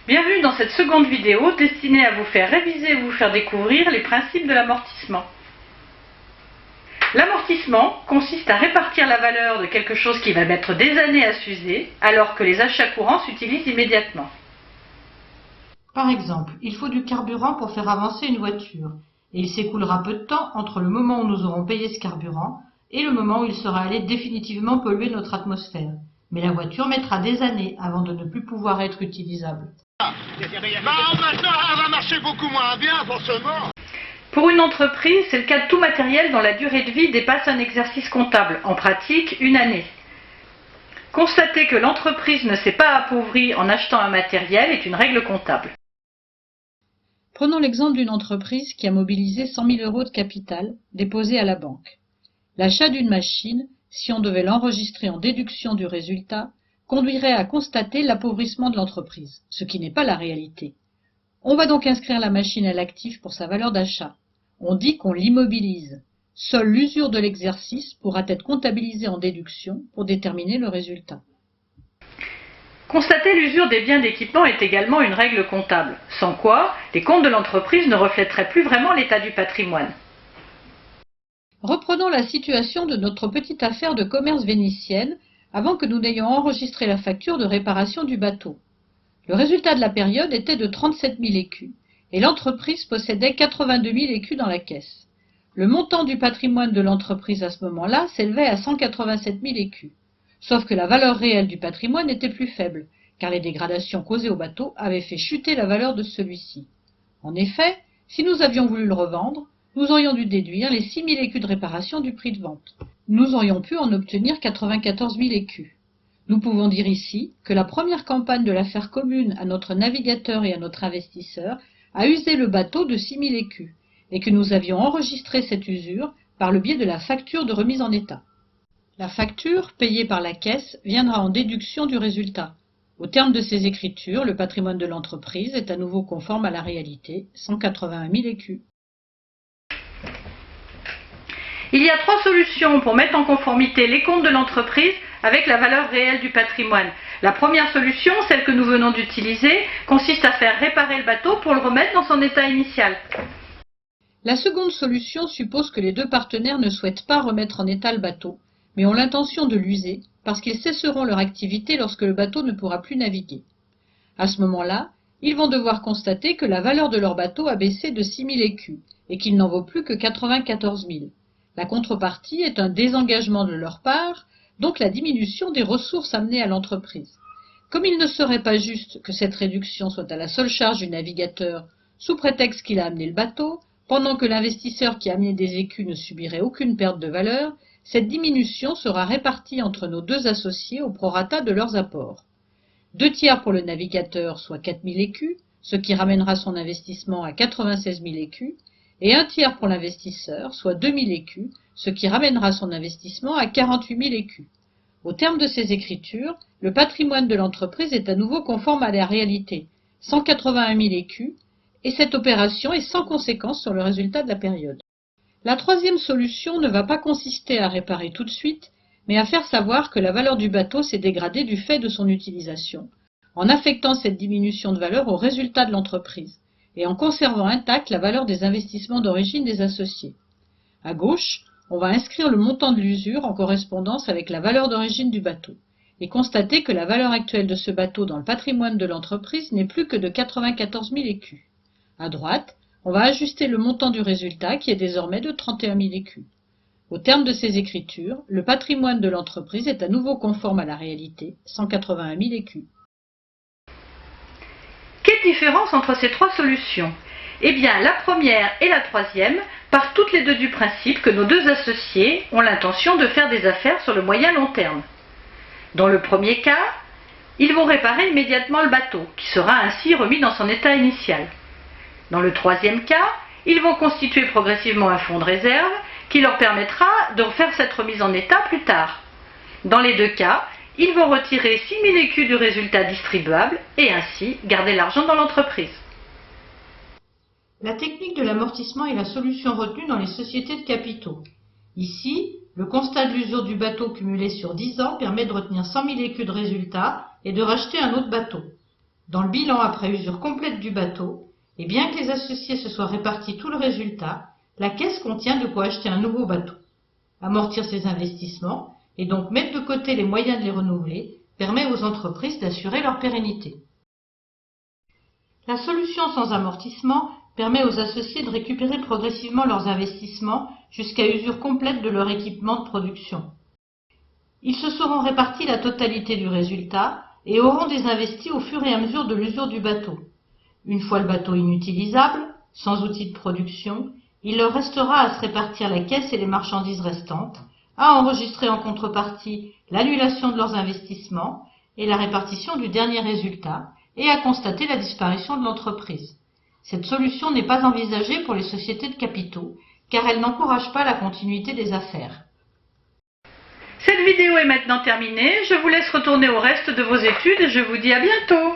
Bienvenue dans cette seconde vidéo destinée à vous faire réviser et vous faire découvrir les principes de l'amortissement. L'amortissement consiste à répartir la valeur de quelque chose qui va mettre des années à s'user, alors que les achats courants s'utilisent immédiatement. Par exemple, il faut du carburant pour faire avancer une voiture, et il s'écoulera peu de temps entre le moment où nous aurons payé ce carburant et le moment où il sera allé définitivement polluer notre atmosphère. Mais la voiture mettra des années avant de ne plus pouvoir être utilisable. Maintenant, elle va marcher beaucoup moins bien, forcément. Pour une entreprise, c'est le cas de tout matériel dont la durée de vie dépasse un exercice comptable, en pratique une année. Constater que l'entreprise ne s'est pas appauvrie en achetant un matériel est une règle comptable. Prenons l'exemple d'une entreprise qui a mobilisé 100 000 € de capital déposé à la banque. L'achat d'une machine, si on devait l'enregistrer en déduction du résultat, conduirait à constater l'appauvrissement de l'entreprise, ce qui n'est pas la réalité. On va donc inscrire la machine à l'actif pour sa valeur d'achat. On dit qu'on l'immobilise. Seule l'usure de l'exercice pourra être comptabilisée en déduction pour déterminer le résultat. Constater l'usure des biens d'équipement est également une règle comptable, sans quoi les comptes de l'entreprise ne reflèteraient plus vraiment l'état du patrimoine. Reprenons la situation de notre petite affaire de commerce vénitienne avant que nous n'ayons enregistré la facture de réparation du bateau. Le résultat de la période était de 37 000 écus et l'entreprise possédait 82 000 écus dans la caisse. Le montant du patrimoine de l'entreprise à ce moment-là s'élevait à 187 000 écus. Sauf que la valeur réelle du patrimoine était plus faible, car les dégradations causées au bateau avaient fait chuter la valeur de celui-ci. En effet, si nous avions voulu le revendre, nous aurions dû déduire les 6 000 écus de réparation du prix de vente. Nous aurions pu en obtenir 94 000 écus. Nous pouvons dire ici que la première campagne de l'affaire commune à notre navigateur et à notre investisseur a usé le bateau de 6 000 écus, et que nous avions enregistré cette usure par le biais de la facture de remise en état. La facture, payée par la caisse, viendra en déduction du résultat. Au terme de ces écritures, le patrimoine de l'entreprise est à nouveau conforme à la réalité, 181 000 écus. Il y a 3 solutions pour mettre en conformité les comptes de l'entreprise avec la valeur réelle du patrimoine. La première solution, celle que nous venons d'utiliser, consiste à faire réparer le bateau pour le remettre dans son état initial. La seconde solution suppose que les deux partenaires ne souhaitent pas remettre en état le bateau, mais ont l'intention de l'user parce qu'ils cesseront leur activité lorsque le bateau ne pourra plus naviguer. À ce moment-là, ils vont devoir constater que la valeur de leur bateau a baissé de 6 000 écus et qu'il n'en vaut plus que 94 000. La contrepartie est un désengagement de leur part, donc la diminution des ressources amenées à l'entreprise. Comme il ne serait pas juste que cette réduction soit à la seule charge du navigateur sous prétexte qu'il a amené le bateau, pendant que l'investisseur qui a amené des écus ne subirait aucune perte de valeur, cette diminution sera répartie entre nos deux associés au prorata de leurs apports. 2 tiers pour le navigateur, soit 4 000 écus, ce qui ramènera son investissement à 96 000 écus, et 1 tiers pour l'investisseur, soit 2 000 écus, ce qui ramènera son investissement à 48 000 écus. Au terme de ces écritures, le patrimoine de l'entreprise est à nouveau conforme à la réalité, 181 000 écus, et cette opération est sans conséquence sur le résultat de la période. La troisième solution ne va pas consister à réparer tout de suite, mais à faire savoir que la valeur du bateau s'est dégradée du fait de son utilisation, en affectant cette diminution de valeur au résultat de l'entreprise, et en conservant intacte la valeur des investissements d'origine des associés. À gauche, on va inscrire le montant de l'usure en correspondance avec la valeur d'origine du bateau, et constater que la valeur actuelle de ce bateau dans le patrimoine de l'entreprise n'est plus que de 94 000 écus. À droite, on va ajuster le montant du résultat qui est désormais de 31 000 écus. Au terme de ces écritures, le patrimoine de l'entreprise est à nouveau conforme à la réalité, 181 000 écus. Quelle différence entre ces 3 solutions? Eh bien, la première et la troisième partent toutes les deux du principe que nos deux associés ont l'intention de faire des affaires sur le moyen long terme. Dans le premier cas, ils vont réparer immédiatement le bateau, qui sera ainsi remis dans son état initial. Dans le troisième cas, ils vont constituer progressivement un fonds de réserve qui leur permettra de refaire cette remise en état plus tard. Dans les 2 cas, ils vont retirer 6 000 écus du résultat distribuable et ainsi garder l'argent dans l'entreprise. La technique de l'amortissement est la solution retenue dans les sociétés de capitaux. Ici, le constat de l'usure du bateau cumulé sur 10 ans permet de retenir 100 000 écus de résultat et de racheter un autre bateau. Dans le bilan après usure complète du bateau, et bien que les associés se soient répartis tout le résultat, la caisse contient de quoi acheter un nouveau bateau. Amortir ses investissements et donc mettre de côté les moyens de les renouveler permet aux entreprises d'assurer leur pérennité. La solution sans amortissement permet aux associés de récupérer progressivement leurs investissements jusqu'à usure complète de leur équipement de production. Ils se seront répartis la totalité du résultat et auront désinvesti au fur et à mesure de l'usure du bateau. Une fois le bateau inutilisable, sans outil de production, il leur restera à se répartir la caisse et les marchandises restantes, à enregistrer en contrepartie l'annulation de leurs investissements et la répartition du dernier résultat, et à constater la disparition de l'entreprise. Cette solution n'est pas envisagée pour les sociétés de capitaux, car elle n'encourage pas la continuité des affaires. Cette vidéo est maintenant terminée, je vous laisse retourner au reste de vos études et je vous dis à bientôt.